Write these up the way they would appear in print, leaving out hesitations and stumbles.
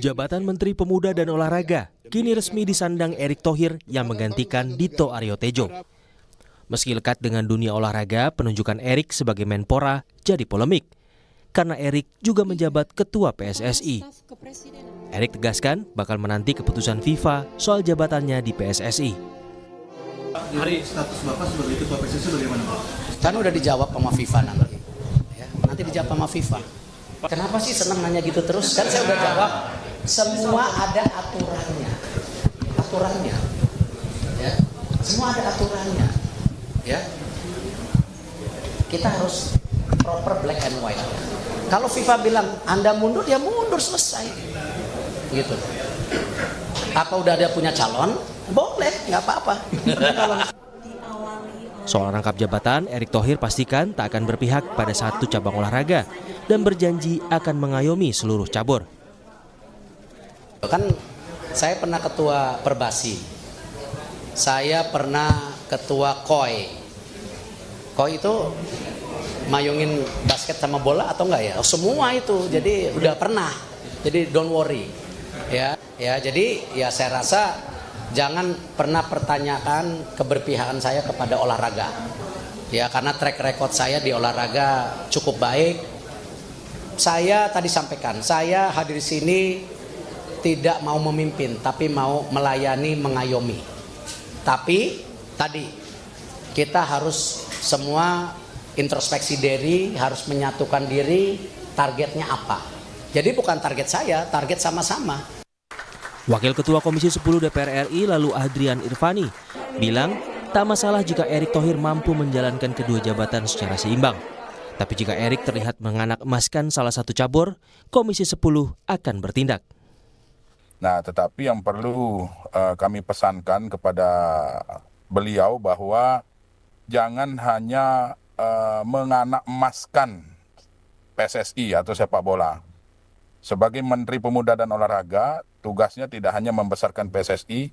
Jabatan Menteri Pemuda dan Olahraga kini resmi disandang Erick Thohir yang menggantikan Dito Aryo Tejo. Meski lekat dengan dunia olahraga, penunjukan Erick sebagai Menpora jadi polemik karena Erick juga menjabat Ketua PSSI. Erick tegaskan bakal menanti keputusan FIFA soal jabatannya di PSSI. Hari status Bapak sebagai Ketua PSSI bagaimana Pak? Kan udah dijawab sama FIFA nanti. Ya, nanti dijawab sama FIFA. Kenapa sih senang nanya gitu terus? Kan saya udah jawab. Semua ada aturannya. Aturannya. Ya. Semua ada aturannya. Ya. Kita harus proper black and white. Kalau FIFA bilang Anda mundur, ya mundur, selesai. Gitu. Apa udah ada punya calon? Boleh, nggak apa-apa. Soal rangkap jabatan, Erick Thohir pastikan tak akan berpihak pada satu cabang olahraga dan berjanji akan mengayomi seluruh cabur. Kan saya pernah ketua Perbasi, saya pernah ketua KOI. KOI itu mayungin basket sama bola atau enggak ya? Semua itu, jadi udah pernah. Jadi don't worry. Ya, jadi ya saya rasa jangan pernah pertanyakan keberpihakan saya kepada olahraga. Ya, karena track record saya di olahraga cukup baik. Saya tadi sampaikan, saya hadir di sini tidak mau memimpin, tapi mau melayani, mengayomi. Tapi tadi kita harus semua introspeksi diri, harus menyatukan diri, targetnya apa. Jadi bukan target saya, target sama-sama. Wakil Ketua Komisi 10 DPR RI lalu Adrian Irfani bilang tak masalah jika Erick Thohir mampu menjalankan kedua jabatan secara seimbang. Tapi jika Erick terlihat menganak emaskan salah satu cabur, Komisi 10 akan bertindak. Nah, tetapi yang perlu kami pesankan kepada beliau bahwa jangan hanya menganak emaskan PSSI atau sepak bola. Sebagai Menteri Pemuda dan Olahraga, tugasnya tidak hanya membesarkan PSSI,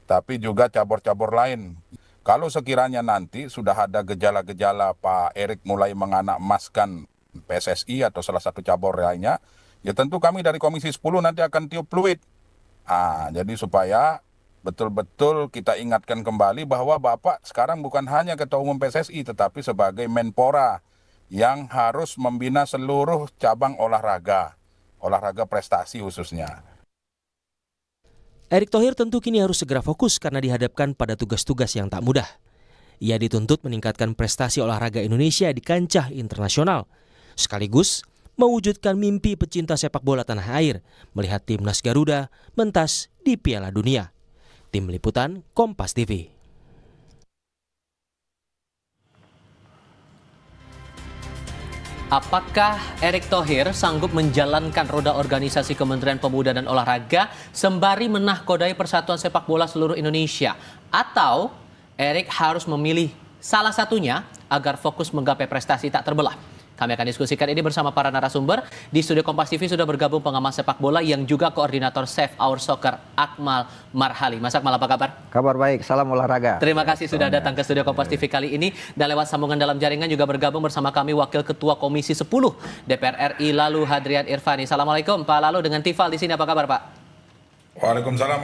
tapi juga cabur-cabur lain. Kalau sekiranya nanti sudah ada gejala-gejala Pak Erick mulai menganak emaskan PSSI atau salah satu cabur lainnya, ya tentu kami dari Komisi 10 nanti akan tiup fluid. Jadi supaya betul-betul kita ingatkan kembali bahwa Bapak sekarang bukan hanya Ketua Umum PSSI, tetapi sebagai Menpora yang harus membina seluruh cabang olahraga prestasi khususnya. Erick Thohir tentu kini harus segera fokus karena dihadapkan pada tugas-tugas yang tak mudah. Ia dituntut meningkatkan prestasi olahraga Indonesia di kancah internasional, sekaligus mewujudkan mimpi pecinta sepak bola tanah air melihat timnas Garuda mentas di Piala Dunia. Tim Liputan Kompas TV. Apakah Erick Thohir sanggup menjalankan roda organisasi Kementerian Pemuda dan Olahraga sembari menahkodai persatuan sepak bola seluruh Indonesia? Atau Erick harus memilih salah satunya agar fokus menggapai prestasi tak terbelah? Kami akan diskusikan ini bersama para narasumber. Di studio Kompas TV sudah bergabung pengamat sepak bola yang juga koordinator Save Our Soccer, Akmal Marhali. Mas Akmal, apa kabar? Kabar baik, salam olahraga. Terima kasih sudah datang ke studio Kompas TV kali ini. Dan lewat sambungan dalam jaringan juga bergabung bersama kami Wakil Ketua Komisi 10 DPR RI lalu Adrian Irfani. Assalamualaikum Pak Lalu, dengan Tifal di sini, apa kabar Pak? Waalaikumsalam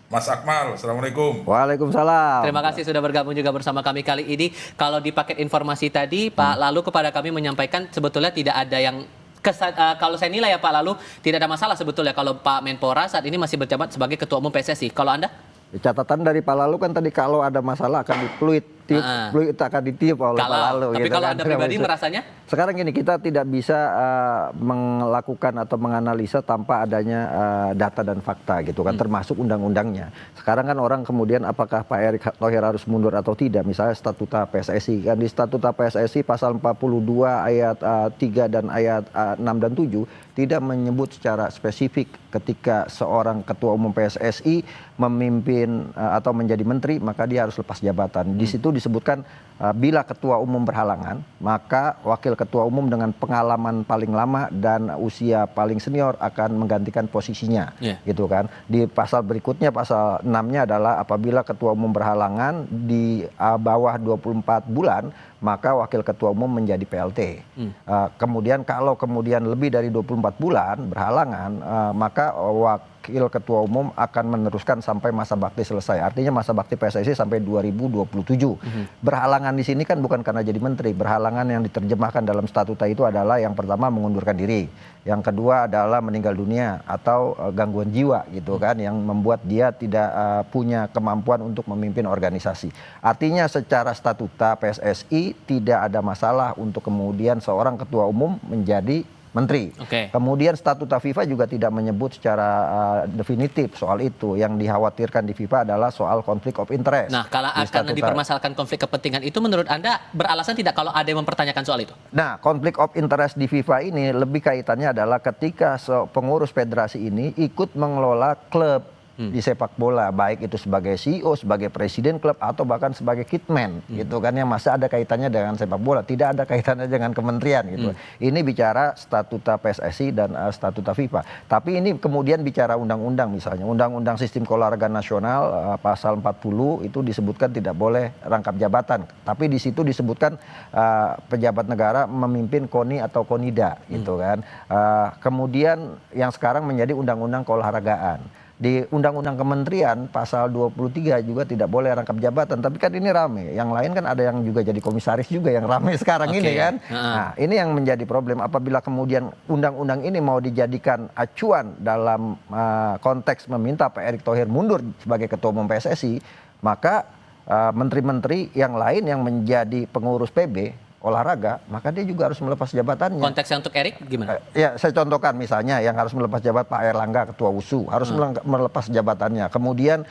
Mas Akmal, Assalamualaikum. Waalaikumsalam. Terima kasih sudah bergabung juga bersama kami kali ini. Kalau di paket informasi tadi, Pak Lalu kepada kami menyampaikan sebetulnya tidak ada yang kalau saya nilai ya Pak Lalu, tidak ada masalah sebetulnya kalau Pak Menpora saat ini masih berjabat sebagai Ketua Umum PSSI. Kalau Anda? Catatan dari Pak Lalu kan tadi kalau ada masalah akan difluid, fluid akan ditiup oleh Pak Lalu. Tapi gitu kalau kan. Anda pribadi merasanya? Sekarang gini, kita tidak bisa melakukan atau menganalisa tanpa adanya data dan fakta gitu kan, termasuk undang-undangnya. Sekarang kan orang kemudian apakah Pak Erick Thohir harus mundur atau tidak, misalnya statuta PSSI. Kan di statuta PSSI pasal 42 ayat 3 dan ayat 6 dan 7 tidak menyebut secara spesifik ketika seorang ketua umum PSSI memimpin atau menjadi menteri, maka dia harus lepas jabatan. Di situ disebutkan bila ketua umum berhalangan, maka wakil ketua umum dengan pengalaman paling lama dan usia paling senior akan menggantikan posisinya, gitu kan. Di pasal berikutnya, pasal 6-nya adalah apabila ketua umum berhalangan di bawah 24 bulan, maka wakil ketua umum menjadi PLT. Kemudian kalau kemudian lebih dari 24 bulan berhalangan, maka wakil ketua umum akan meneruskan sampai masa bakti selesai. Artinya masa bakti PSSI sampai 2027. Berhalangan di sini kan bukan karena jadi menteri. Berhalangan yang diterjemahkan dalam statuta itu adalah yang pertama mengundurkan diri, yang kedua adalah meninggal dunia atau gangguan jiwa gitu kan, yang membuat dia tidak punya kemampuan untuk memimpin organisasi. Artinya secara statuta PSSI tidak ada masalah untuk kemudian seorang ketua umum menjadi menteri. Kemudian statuta FIFA juga tidak menyebut secara definitif soal itu. Yang dikhawatirkan di FIFA adalah soal konflik of interest. Nah, kalau akan dipermasalahkan konflik kepentingan itu, menurut Anda beralasan tidak kalau ada yang mempertanyakan soal itu? Nah, konflik of interest di FIFA ini lebih kaitannya adalah ketika pengurus federasi ini ikut mengelola klub di sepak bola, baik itu sebagai CEO, sebagai presiden klub, atau bahkan sebagai kitman, gitu kan, yang masih ada kaitannya dengan sepak bola, tidak ada kaitannya dengan kementerian, gitu. Ini bicara statuta PSSI dan statuta FIFA. Tapi ini kemudian bicara undang-undang, misalnya undang-undang sistem keolahragaan nasional pasal 40 itu disebutkan tidak boleh rangkap jabatan, tapi di situ disebutkan pejabat negara memimpin KONI atau KONIDA, gitu kan. Kemudian yang sekarang menjadi undang-undang keolahragaan. Di Undang-Undang Kementerian pasal 23 juga tidak boleh rangkap jabatan. Tapi kan ini rame. Yang lain kan ada yang juga jadi komisaris juga yang rame sekarang ini kan. Nah, ini yang menjadi problem. Apabila kemudian undang-undang ini mau dijadikan acuan dalam konteks meminta Pak Erick Thohir mundur sebagai ketua umum PSSI, maka menteri-menteri yang lain yang menjadi pengurus PB olahraga, maka dia juga harus melepas jabatannya. Konteksnya untuk Erick gimana? Ya, saya contohkan misalnya yang harus melepas jabat Pak Erlangga ketua USU harus melepas jabatannya. Kemudian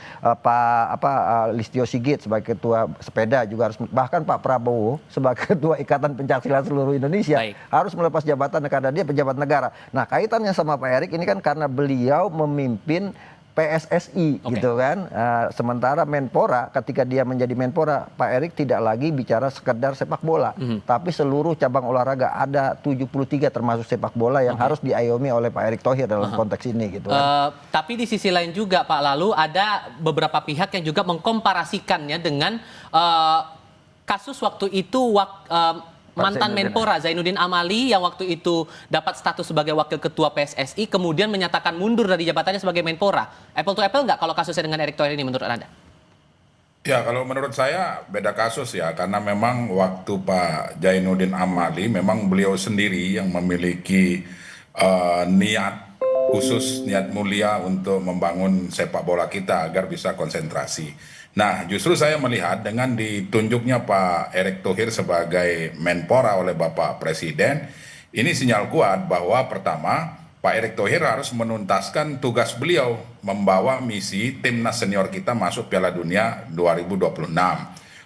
Listio Sigit sebagai ketua sepeda juga harus, bahkan Pak Prabowo sebagai ketua Ikatan Pencaksilat Seluruh Indonesia harus melepas jabatan karena dia pejabat negara. Nah, kaitannya sama Pak Erick ini kan karena beliau memimpin PSSI, gitu kan. Sementara Menpora, ketika dia menjadi Menpora, Pak Erick tidak lagi bicara sekedar sepak bola, tapi seluruh cabang olahraga, ada 73 termasuk sepak bola yang harus diayomi oleh Pak Erick Thohir dalam konteks ini, gitu kan. Tapi di sisi lain juga Pak, lalu ada beberapa pihak yang juga mengkomparasikannya dengan kasus waktu itu mantan Menpora Zainuddin Amali yang waktu itu dapat status sebagai wakil ketua PSSI kemudian menyatakan mundur dari jabatannya sebagai Menpora. Apple to apple nggak kalau kasusnya dengan Erick Thohir ini menurut Anda? Ya, kalau menurut saya beda kasus ya, karena memang waktu Pak Zainuddin Amali memang beliau sendiri yang memiliki niat khusus, niat mulia untuk membangun sepak bola kita agar bisa konsentrasi. Nah, justru saya melihat dengan ditunjuknya Pak Erick Thohir sebagai Menpora oleh Bapak Presiden, ini sinyal kuat bahwa pertama, Pak Erick Thohir harus menuntaskan tugas beliau membawa misi timnas senior kita masuk Piala Dunia 2026.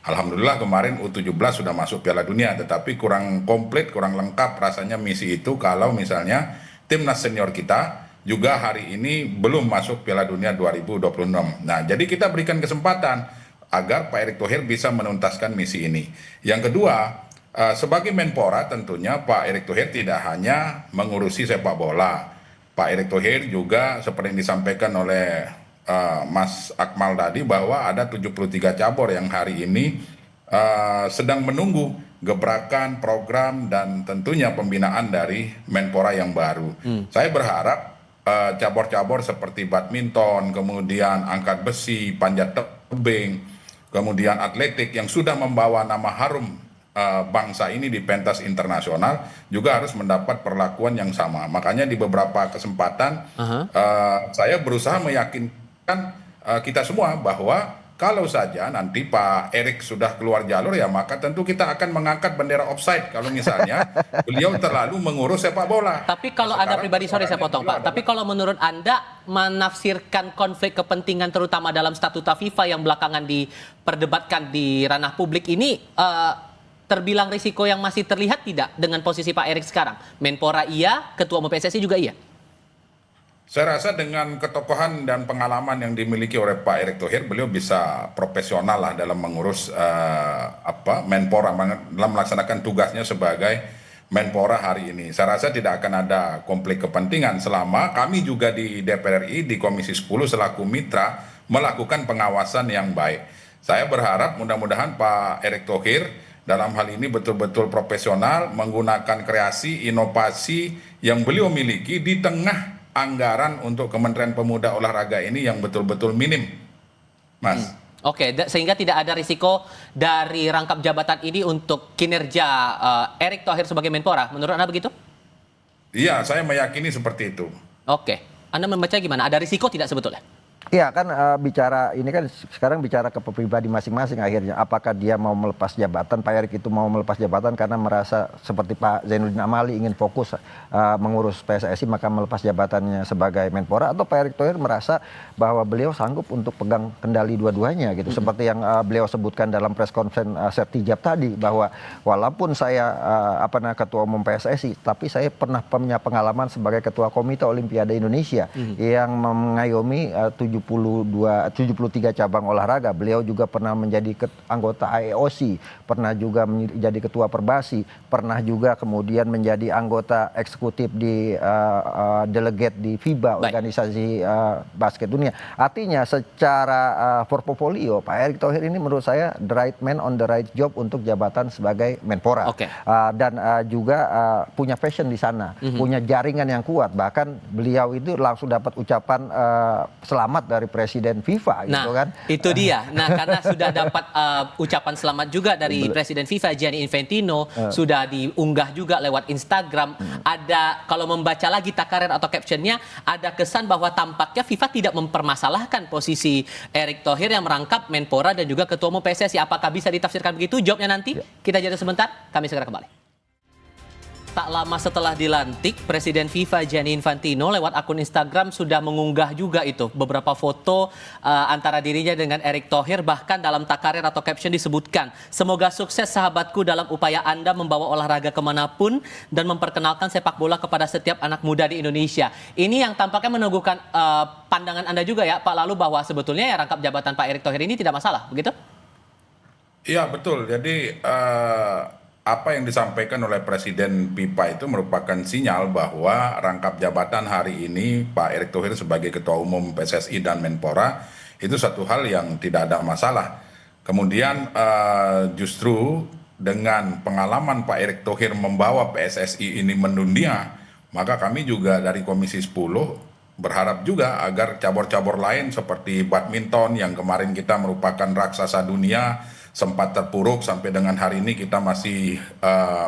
Alhamdulillah kemarin U17 sudah masuk Piala Dunia, tetapi kurang komplit, kurang lengkap rasanya misi itu kalau misalnya timnas senior kita juga hari ini belum masuk Piala Dunia 2026. Nah, jadi kita berikan kesempatan agar Pak Erick Thohir bisa menuntaskan misi ini. Yang kedua, sebagai Menpora tentunya Pak Erick Thohir tidak hanya mengurusi sepak bola. Pak Erick Thohir juga seperti yang disampaikan oleh Mas Akmal tadi bahwa ada 73 cabur yang hari ini sedang menunggu gebrakan, program, dan tentunya pembinaan dari Menpora yang baru. Saya berharap cabur-cabur seperti badminton, kemudian angkat besi, panjat tebing, kemudian atletik yang sudah membawa nama harum bangsa ini di pentas internasional juga harus mendapat perlakuan yang sama. Makanya di beberapa kesempatan saya berusaha meyakinkan kita semua bahwa kalau saja nanti Pak Erick sudah keluar jalur, ya maka tentu kita akan mengangkat bendera offside kalau misalnya beliau terlalu mengurus sepak bola. Tapi kalau Anda pribadi, sorry saya potong Pak, tapi kalau menurut Anda menafsirkan konflik kepentingan terutama dalam statuta FIFA yang belakangan diperdebatkan di ranah publik ini, terbilang risiko yang masih terlihat tidak dengan posisi Pak Erick sekarang? Menpora iya, Ketua Umum PSSI juga iya? Saya rasa dengan ketokohan dan pengalaman yang dimiliki oleh Pak Erick Thohir, beliau bisa profesional lah dalam mengurus Menpora, dalam melaksanakan tugasnya sebagai Menpora hari ini. Saya rasa tidak akan ada konflik kepentingan selama kami juga di DPR RI di Komisi 10 selaku mitra melakukan pengawasan yang baik. Saya berharap mudah-mudahan Pak Erick Thohir dalam hal ini betul-betul profesional menggunakan kreasi, inovasi yang beliau miliki di tengah anggaran untuk Kementerian Pemuda Olahraga ini yang betul-betul minim, Mas. Oke, sehingga tidak ada risiko dari rangkap jabatan ini untuk kinerja Erick Thohir sebagai Menpora. Menurut Anda begitu? Iya, saya meyakini seperti itu. Oke, Anda membaca gimana? Ada risiko tidak sebetulnya? Iya kan bicara ini kan sekarang bicara ke pribadi masing-masing akhirnya. Apakah dia mau melepas jabatan, Pak Erick itu mau melepas jabatan karena merasa seperti Pak Zainuddin Amali ingin fokus mengurus PSSI maka melepas jabatannya sebagai Menpora, atau Pak Erick Thohir merasa bahwa beliau sanggup untuk pegang kendali dua-duanya gitu. Seperti yang beliau sebutkan dalam press conference Sertijab tadi, bahwa walaupun saya ketua umum PSSI, tapi saya pernah punya pengalaman sebagai ketua Komite Olimpiade Indonesia yang mengayomi 73 cabang olahraga. Beliau juga pernah menjadi anggota IOC, pernah juga menjadi ketua Perbasi, pernah juga kemudian menjadi anggota eksekutif di delegate di FIBA, organisasi basket dunia. Artinya secara portofolio Pak Erick Thohir ini menurut saya the right man on the right job untuk jabatan sebagai Menpora. Dan juga punya passion di sana, punya jaringan yang kuat. Bahkan beliau itu langsung dapat ucapan selamat dari Presiden FIFA gitu kan. Itu dia. Nah, karena sudah dapat ucapan selamat juga dari Presiden FIFA Gianni Infantino, sudah diunggah juga lewat Instagram. Ada, kalau membaca lagi takaran atau captionnya, ada kesan bahwa tampaknya FIFA tidak mempermasalahkan posisi Erick Thohir yang merangkap Menpora dan juga Ketua Umum PSSI. Apakah bisa ditafsirkan begitu? Jawabnya nanti. Kita jeda sebentar, kami segera kembali. Tak lama setelah dilantik, Presiden FIFA Gianni Infantino lewat akun Instagram sudah mengunggah juga itu beberapa foto antara dirinya dengan Erick Thohir. Bahkan dalam takarir atau caption disebutkan, "Semoga sukses sahabatku dalam upaya Anda membawa olahraga kemanapun dan memperkenalkan sepak bola kepada setiap anak muda di Indonesia." Ini yang tampaknya meneguhkan pandangan Anda juga ya Pak Lalu, bahwa sebetulnya ya rangkap jabatan Pak Erick Thohir ini tidak masalah, begitu? Iya betul. Jadi apa yang disampaikan oleh Presiden FIFA itu merupakan sinyal bahwa rangkap jabatan hari ini Pak Erick Thohir sebagai Ketua Umum PSSI dan Menpora itu satu hal yang tidak ada masalah. Kemudian justru dengan pengalaman Pak Erick Thohir membawa PSSI ini mendunia, maka kami juga dari Komisi 10 berharap juga agar cabur-cabur lain seperti badminton yang kemarin kita merupakan raksasa dunia, sempat terpuruk sampai dengan hari ini kita masih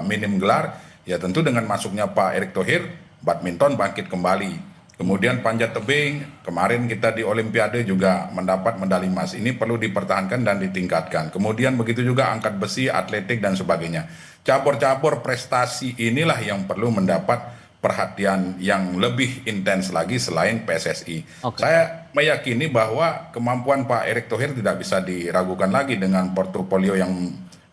minim gelar, ya tentu dengan masuknya Pak Erick Thohir, badminton bangkit kembali. Kemudian panjat tebing, kemarin kita di Olimpiade juga mendapat medali emas, ini perlu dipertahankan dan ditingkatkan. Kemudian begitu juga angkat besi, atletik dan sebagainya. Cabur-cabur prestasi inilah yang perlu mendapat perhatian yang lebih intens lagi selain PSSI. Saya meyakini bahwa kemampuan Pak Erick Thohir tidak bisa diragukan lagi dengan portofolio yang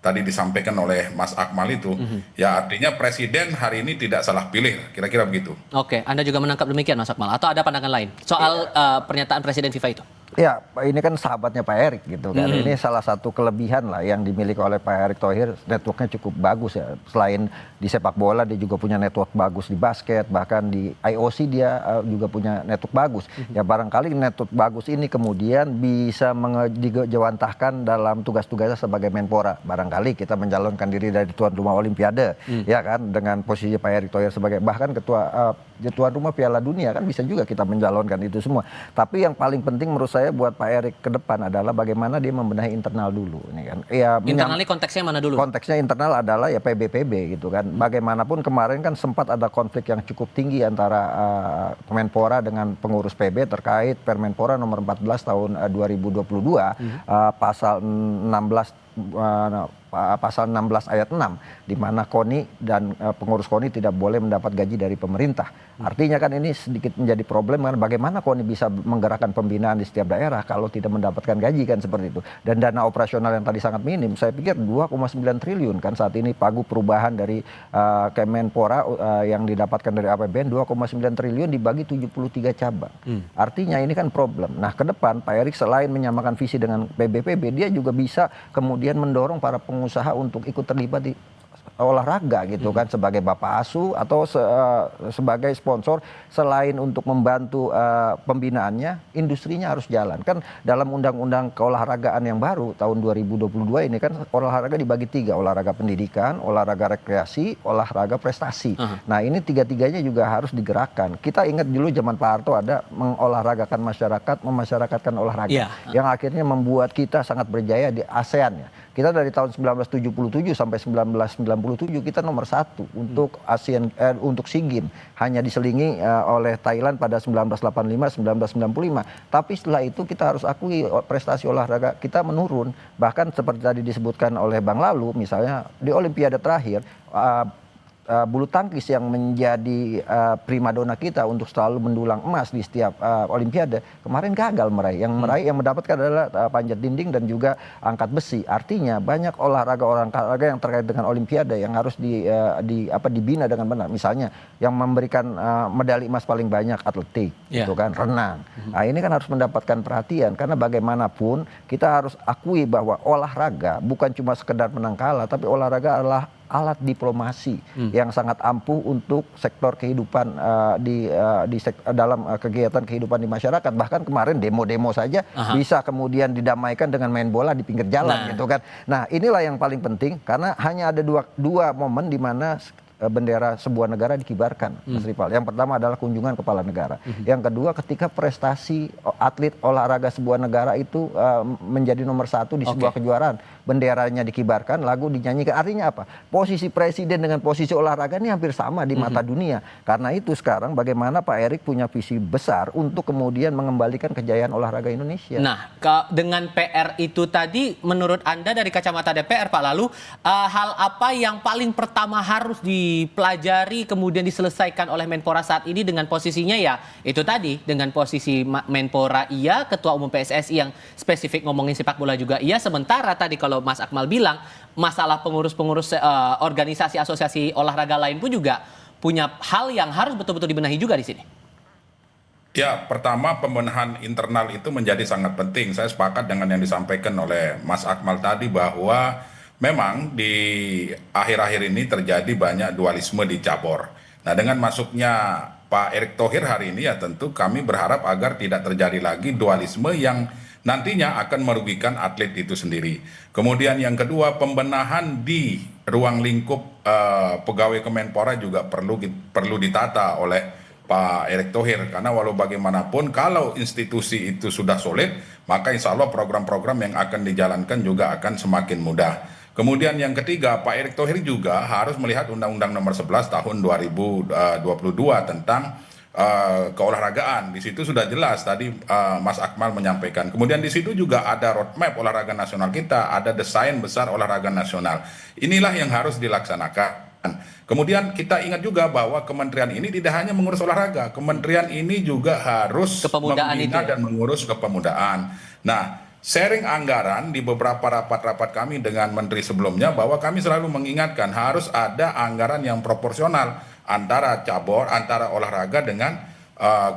tadi disampaikan oleh Mas Akmal itu. Ya artinya Presiden hari ini tidak salah pilih, kira-kira begitu. Oke, Anda juga menangkap demikian Mas Akmal, atau ada pandangan lain soal pernyataan Presiden FIFA itu? Ya, ini kan sahabatnya Pak Erick gitu kan. Ini salah satu kelebihan lah yang dimiliki oleh Pak Erick Thohir. Networknya cukup bagus ya. Selain di sepak bola, dia juga punya network bagus di basket. Bahkan di IOC dia juga punya network bagus. Ya barangkali network bagus ini kemudian bisa dijawantahkan dalam tugas-tugasnya sebagai Menpora. Barangkali kita mencalonkan diri dari tuan rumah Olimpiade, ya kan, dengan posisi Pak Erick Thohir sebagai bahkan ketua tuan rumah Piala Dunia, kan bisa juga kita mencalonkan itu semua. Tapi yang paling penting menurut saya buat Pak Erick ke depan adalah bagaimana dia membenahi internal dulu, ini kan. Ya, internalnya konteksnya mana dulu? Konteksnya internal adalah ya PBPB gitu kan. Bagaimanapun kemarin kan sempat ada konflik yang cukup tinggi antara Kemenpora dengan pengurus PB terkait Permenpora nomor 14 tahun 2022 pasal 16 pasal 16 ayat 6 di mana KONI dan pengurus KONI tidak boleh mendapat gaji dari pemerintah. Artinya kan ini sedikit menjadi problem kan bagaimana KONI bisa menggerakkan pembinaan di setiap daerah kalau tidak mendapatkan gaji kan seperti itu. Dan dana operasional yang tadi sangat minim, saya pikir 2,9 triliun kan saat ini pagu perubahan dari Kemenpora yang didapatkan dari APBN 2,9 triliun dibagi 73 cabang. Artinya ini kan problem. Nah, ke depan Pak Erick selain menyamakan visi dengan PBPB, dia juga bisa kemudian mendorong para pengusaha untuk ikut terlibat di olahraga gitu kan sebagai bapak asuh atau sebagai sponsor selain untuk membantu pembinaannya, industrinya harus jalan. Kan dalam undang-undang keolahragaan yang baru tahun 2022 ini kan olahraga dibagi 3, olahraga pendidikan, olahraga rekreasi, olahraga prestasi. Nah, ini tiga-tiganya juga harus digerakkan. Kita ingat dulu zaman Pak Harto ada mengolahragakan masyarakat, memasyarakatkan olahraga yang akhirnya membuat kita sangat berjaya di ASEAN ya. Kita dari tahun 1977 sampai 1997 kita nomor 1 untuk untuk SEA Games, hanya diselingi oleh Thailand pada 1985 1995. Tapi setelah itu kita harus akui prestasi olahraga kita menurun. Bahkan seperti tadi disebutkan oleh Bang Lalu, misalnya di Olimpiade terakhir bulu tangkis yang menjadi primadona kita untuk selalu mendulang emas di setiap Olimpiade kemarin gagal meraih. Yang mendapatkan adalah panjat dinding dan juga angkat besi. Artinya banyak olahraga yang terkait dengan Olimpiade yang harus dibina dengan benar. Misalnya yang memberikan medali emas paling banyak atletik, itu kan renang. Nah, ini kan harus mendapatkan perhatian karena bagaimanapun kita harus akui bahwa olahraga bukan cuma sekedar menang kalah, tapi olahraga adalah alat diplomasi yang sangat ampuh untuk sektor kehidupan dalam kegiatan kehidupan di masyarakat. Bahkan kemarin demo-demo saja bisa kemudian didamaikan dengan main bola di pinggir jalan gitu kan. Nah, inilah yang paling penting karena hanya ada dua momen di mana bendera sebuah negara dikibarkan, Mas Ripal. Yang pertama adalah kunjungan kepala negara. Yang kedua ketika prestasi atlet olahraga sebuah negara itu menjadi nomor 1 di sebuah kejuaraan, benderanya dikibarkan, lagu dinyanyikan. Artinya apa? Posisi presiden dengan posisi olahraga ini hampir sama di mata dunia. Karena itu sekarang bagaimana Pak Erick punya visi besar untuk kemudian mengembalikan kejayaan olahraga Indonesia. Nah, dengan PR itu tadi, menurut Anda dari kacamata DPR, Pak Lalu, hal apa yang paling pertama harus dipelajari kemudian diselesaikan oleh Menpora saat ini dengan posisinya ya itu tadi, dengan posisi Menpora iya, Ketua Umum PSSI yang spesifik ngomongin sepak bola juga iya, sementara tadi kalau Mas Akmal bilang masalah pengurus-pengurus organisasi asosiasi olahraga lain pun juga punya hal yang harus betul-betul dibenahi juga di sini. Ya, pertama pembenahan internal itu menjadi sangat penting. Saya sepakat dengan yang disampaikan oleh Mas Akmal tadi bahwa memang di akhir-akhir ini terjadi banyak dualisme di cabur. Nah, dengan masuknya Pak Erick Thohir hari ini ya tentu kami berharap agar tidak terjadi lagi dualisme yang nantinya akan merugikan atlet itu sendiri. Kemudian yang kedua, pembenahan di ruang lingkup pegawai Kemenpora juga perlu ditata oleh Pak Erick Thohir, karena walau bagaimanapun kalau institusi itu sudah solid, maka insya Allah program-program yang akan dijalankan juga akan semakin mudah. Kemudian yang ketiga, Pak Erick Thohir juga harus melihat Undang-Undang Nomor 11 tahun 2022 tentang keolahragaan. Di situ sudah jelas tadi Mas Akmal menyampaikan. Kemudian di situ juga ada roadmap olahraga nasional kita, ada desain besar olahraga nasional. Inilah yang harus dilaksanakan. Kemudian kita ingat juga bahwa kementerian ini tidak hanya mengurus olahraga, kementerian ini juga harus membina dan mengurus kepemudaan. Nah, sharing anggaran di beberapa rapat-rapat kami dengan menteri sebelumnya bahwa kami selalu mengingatkan harus ada anggaran yang proporsional antara cabur, antara olahraga dengan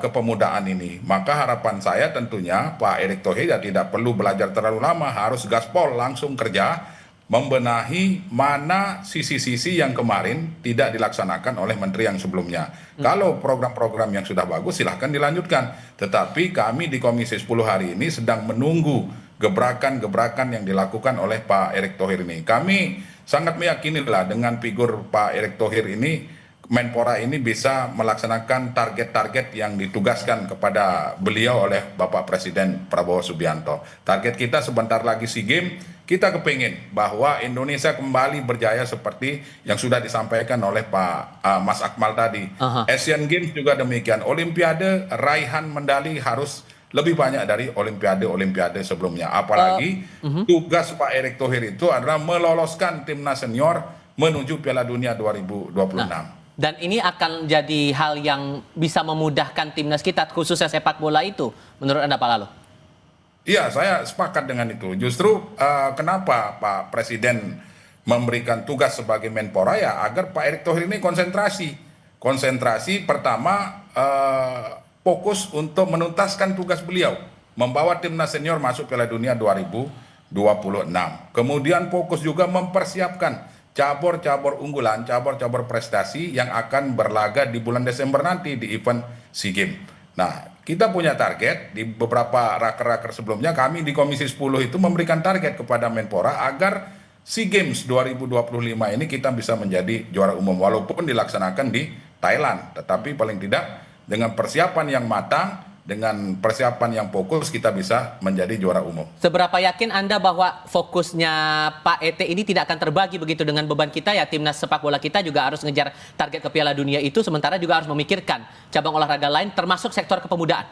kepemudaan ini. Maka harapan saya tentunya Pak Erick Thohir ya tidak perlu belajar terlalu lama, harus gaspol langsung kerja, membenahi mana sisi-sisi yang kemarin tidak dilaksanakan oleh menteri yang sebelumnya. Kalau program-program yang sudah bagus silahkan dilanjutkan. Tetapi kami di Komisi 10 hari ini sedang menunggu gebrakan-gebrakan yang dilakukan oleh Pak Erick Thohir ini. Kami sangat meyakini lah dengan figur Pak Erick Thohir ini, Menpora ini bisa melaksanakan target-target yang ditugaskan kepada beliau oleh Bapak Presiden Prabowo Subianto. Target kita sebentar lagi SEA Games, kita kepingin bahwa Indonesia kembali berjaya seperti yang sudah disampaikan oleh Pak Mas Akmal tadi. Asian Games juga demikian. Olimpiade raihan medali harus lebih banyak dari olimpiade sebelumnya. Apalagi tugas Pak Erick Thohir itu adalah meloloskan timnas senior menuju Piala Dunia 2026. Dan ini akan jadi hal yang bisa memudahkan timnas kita, khususnya sepak bola itu, menurut Anda Pak Lalu? Iya, saya sepakat dengan itu. Justru kenapa Pak Presiden memberikan tugas sebagai Menpora ya agar Pak Erick Thohir ini konsentrasi pertama fokus untuk menuntaskan tugas beliau membawa timnas senior masuk Piala Dunia 2026. Kemudian fokus juga mempersiapkan cabur-cabur unggulan, cabur-cabur prestasi yang akan berlaga di bulan Desember nanti di event SEA Games. Nah, kita punya target di beberapa raker-raker sebelumnya, kami di Komisi 10 itu memberikan target kepada Menpora agar SEA Games 2025 ini kita bisa menjadi juara umum walaupun dilaksanakan di Thailand, tetapi paling tidak dengan persiapan yang matang, dengan persiapan yang fokus kita bisa menjadi juara umum. Seberapa yakin Anda bahwa fokusnya Pak ET ini tidak akan terbagi begitu dengan beban kita ya, timnas sepak bola kita juga harus ngejar target ke Piala Dunia itu, sementara juga harus memikirkan cabang olahraga lain termasuk sektor kepemudaan?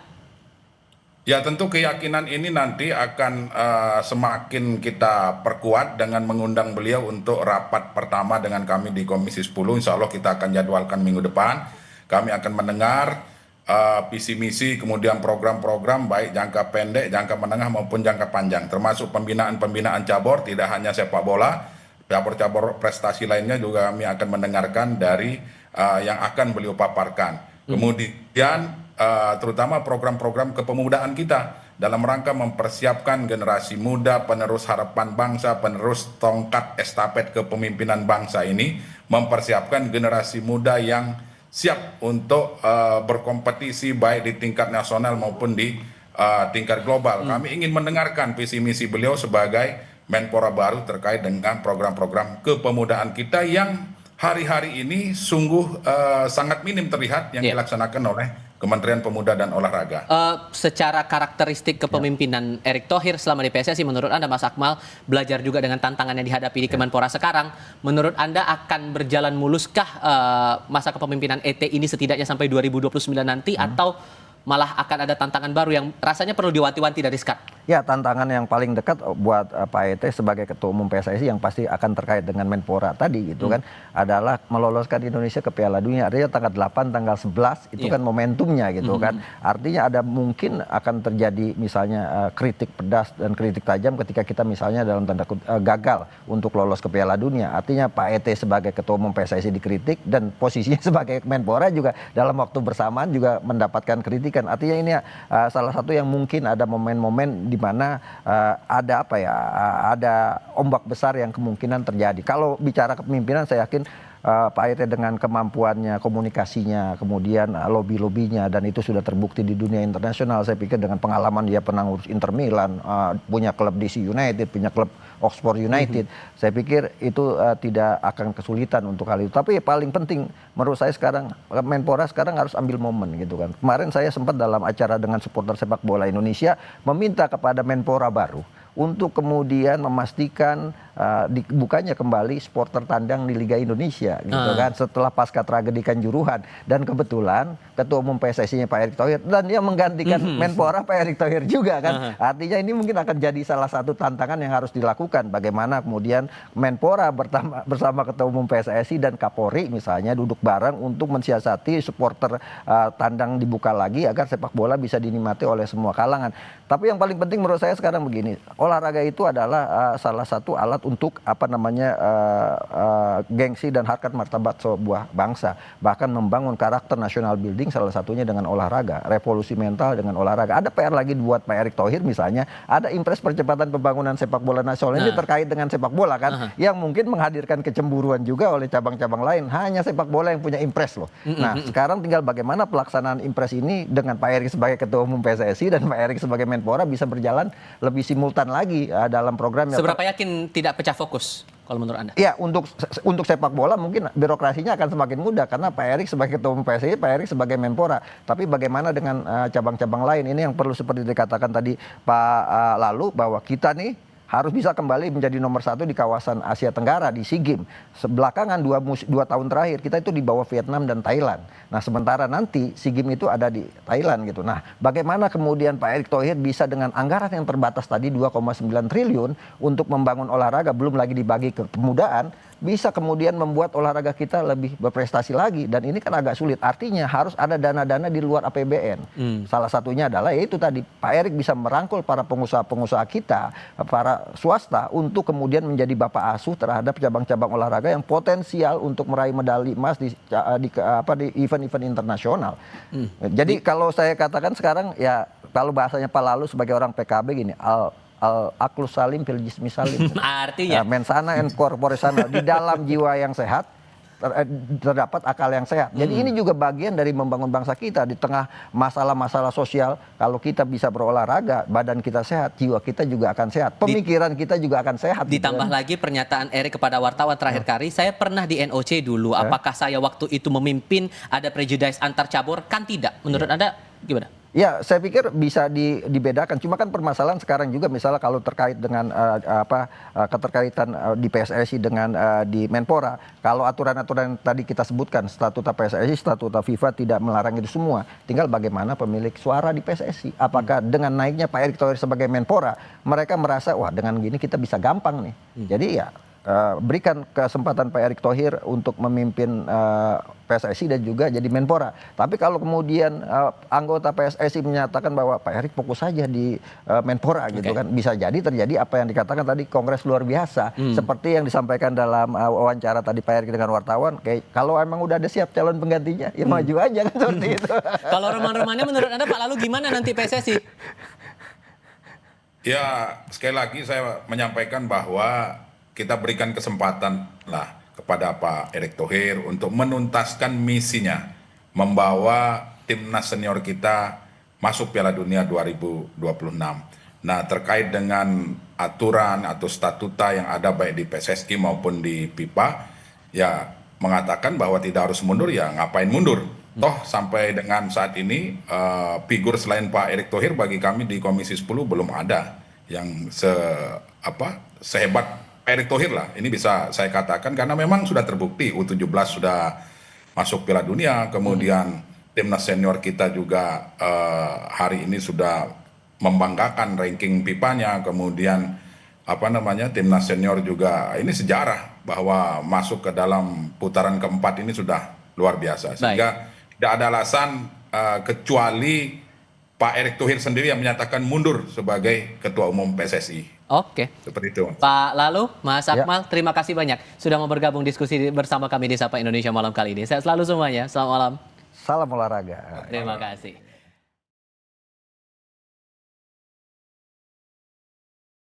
Ya tentu keyakinan ini nanti akan semakin kita perkuat dengan mengundang beliau untuk rapat pertama dengan kami di Komisi 10. Insya Allah kita akan jadwalkan minggu depan. Kami akan mendengar visi misi, kemudian program-program baik jangka pendek, jangka menengah maupun jangka panjang, termasuk pembinaan cabur, tidak hanya sepak bola, cabur-cabur prestasi lainnya juga kami akan mendengarkan dari yang akan beliau paparkan. Kemudian terutama program-program kepemudaan kita dalam rangka mempersiapkan generasi muda, penerus harapan bangsa, penerus tongkat estafet kepemimpinan bangsa ini, mempersiapkan generasi muda yang siap untuk berkompetisi baik di tingkat nasional maupun di tingkat global. Kami ingin mendengarkan visi misi beliau sebagai Menpora baru terkait dengan program-program kepemudaan kita yang hari-hari ini sungguh sangat minim terlihat yang dilaksanakan oleh Kementerian Pemuda dan Olahraga. Secara karakteristik kepemimpinan Erick Thohir selama di PSSI, menurut Anda Mas Akmal, belajar juga dengan tantangan yang dihadapi di Kemenpora sekarang, menurut Anda akan berjalan muluskah masa kepemimpinan ET ini setidaknya sampai 2029 nanti, atau malah akan ada tantangan baru yang rasanya perlu diwanti-wanti dari sekarang? Ya, tantangan yang paling dekat buat Pak ET sebagai Ketua Umum PSSI yang pasti akan terkait dengan Menpora tadi gitu kan, adalah meloloskan Indonesia ke Piala Dunia. Artinya tanggal 8, tanggal 11 itu kan momentumnya gitu kan. Artinya ada mungkin akan terjadi misalnya kritik pedas dan kritik tajam ketika kita misalnya dalam tanda gagal untuk lolos ke Piala Dunia. Artinya Pak ET sebagai Ketua Umum PSSI dikritik dan posisinya sebagai Menpora juga dalam waktu bersamaan juga mendapatkan kritikan. Artinya ini salah satu yang mungkin ada momen-momen di mana ada ada ombak besar yang kemungkinan terjadi. Kalau bicara kepemimpinan, saya yakin Pak ET dengan kemampuannya, komunikasinya, kemudian lobby-lobbynya, dan itu sudah terbukti di dunia internasional. Saya pikir dengan pengalaman dia pernah ngurus Inter Milan, punya klub DC United, punya klub Oxford United. Saya pikir itu tidak akan kesulitan untuk hal itu. Tapi paling penting menurut saya sekarang, Menpora sekarang harus ambil momen gitu kan. Kemarin saya sempat dalam acara dengan supporter sepak bola Indonesia meminta kepada Menpora baru untuk kemudian memastikan dibukanya kembali supporter tandang di Liga Indonesia gitu kan, setelah pasca tragedi Kanjuruhan. Dan kebetulan Ketua Umum PSSI-nya Pak Erick Thohir, dan dia menggantikan Menpora Pak Erick Thohir juga kan. Artinya ini mungkin akan jadi salah satu tantangan yang harus dilakukan, bagaimana kemudian Menpora bersama Ketua Umum PSSI dan Kapolri misalnya duduk bareng untuk mensiasati supporter tandang dibuka lagi agar sepak bola bisa dinikmati oleh semua kalangan. Tapi yang paling penting menurut saya sekarang begini, olahraga itu adalah salah satu alat untuk gengsi dan harkat martabat sebuah bangsa, bahkan membangun karakter national building, salah satunya dengan olahraga, revolusi mental dengan olahraga. Ada PR lagi buat Pak Erick Thohir misalnya, ada impres percepatan pembangunan sepak bola nasional ini terkait dengan sepak bola kan, yang mungkin menghadirkan kecemburuan juga oleh cabang-cabang lain. Hanya sepak bola yang punya impres loh. Nah sekarang tinggal bagaimana pelaksanaan impres ini dengan Pak Erick sebagai Ketua Umum PSSI dan Pak Erick sebagai Menpora bisa berjalan lebih simultan lagi dalam programnya. Seberapa yakin tidak pecah fokus kalau menurut Anda? Ya, untuk sepak bola mungkin birokrasinya akan semakin mudah karena Pak Erick sebagai Ketua Umum PSSI, Pak Erick sebagai Menpora. Tapi bagaimana dengan cabang-cabang lain, ini yang perlu seperti dikatakan tadi Pak Lalu, bahwa kita nih harus bisa kembali menjadi nomor 1 di kawasan Asia Tenggara di SEA Games. Belakangan 2 tahun terakhir kita itu di bawah Vietnam dan Thailand. Nah sementara nanti SEA Games itu ada di Thailand gitu. Nah bagaimana kemudian Pak Erick Thohir bisa dengan anggaran yang terbatas tadi 2,9 triliun untuk membangun olahraga, belum lagi dibagi ke pemudaan, bisa kemudian membuat olahraga kita lebih berprestasi lagi. Dan ini kan agak sulit, artinya harus ada dana-dana di luar APBN. Salah satunya adalah yaitu tadi Pak Erick bisa merangkul para pengusaha-pengusaha kita, para swasta untuk kemudian menjadi bapak asuh terhadap cabang-cabang olahraga yang potensial untuk meraih medali emas di event-event internasional. Jadi kalau saya katakan sekarang ya, kalau bahasanya Pak Lalu sebagai orang PKB gini, al-aklus salim fil jismi salim. Artinya mensana and corpore sana, di dalam jiwa yang sehat terdapat akal yang sehat. Jadi ini juga bagian dari membangun bangsa kita di tengah masalah-masalah sosial. Kalau kita bisa berolahraga, badan kita sehat, jiwa kita juga akan sehat, pemikiran kita juga akan sehat. Ditambah lagi pernyataan Erick kepada wartawan terakhir kali, saya pernah di NOC dulu, apakah saya waktu itu memimpin ada prejudice antar cabur? Kan tidak. Menurut Anda gimana? Ya, saya pikir bisa dibedakan. Cuma kan permasalahan sekarang juga, misalnya kalau terkait dengan keterkaitan di PSSI dengan di Menpora, kalau aturan-aturan yang tadi kita sebutkan, statuta PSSI, statuta FIFA tidak melarang itu semua. Tinggal bagaimana pemilik suara di PSSI. Apakah dengan naiknya Pak Erick Thohir sebagai Menpora, mereka merasa wah dengan gini kita bisa gampang nih. Jadi ya berikan kesempatan Pak Erick Thohir untuk memimpin PSSI dan juga jadi Menpora. Tapi kalau kemudian anggota PSSI menyatakan bahwa Pak Erick fokus saja di Menpora gitu kan, bisa jadi terjadi apa yang dikatakan tadi, kongres luar biasa. Seperti yang disampaikan dalam wawancara tadi Pak Erick dengan wartawan, kayak kalau emang udah ada siap calon penggantinya, ya maju aja kan seperti itu. Kalau roman-romannya menurut Anda Pak Lalu gimana nanti PSSI? Ya, sekali lagi saya menyampaikan bahwa kita berikan kesempatan lah kepada Pak Erick Thohir untuk menuntaskan misinya, membawa timnas senior kita masuk Piala Dunia 2026. Nah, terkait dengan aturan atau statuta yang ada baik di PSSI maupun di FIFA, ya mengatakan bahwa tidak harus mundur, ya ngapain mundur. Toh sampai dengan saat ini figur selain Pak Erick Thohir bagi kami di Komisi 10 belum ada yang sehebat Pak Erick Thohir lah, ini bisa saya katakan karena memang sudah terbukti U17 sudah masuk Piala Dunia, kemudian timnas senior kita juga hari ini sudah membanggakan ranking FIFA-nya, kemudian timnas senior juga ini sejarah bahwa masuk ke dalam putaran keempat ini sudah luar biasa, sehingga tidak ada alasan kecuali Pak Erick Thohir sendiri yang menyatakan mundur sebagai Ketua Umum PSSI. Oke. Seperti itu. Pak Lalu, Mas Akmal, terima kasih banyak sudah mau bergabung diskusi bersama kami di Sapa Indonesia malam kali ini. Sehat selalu semuanya. Selamat malam. Salam olahraga. Terima kasih.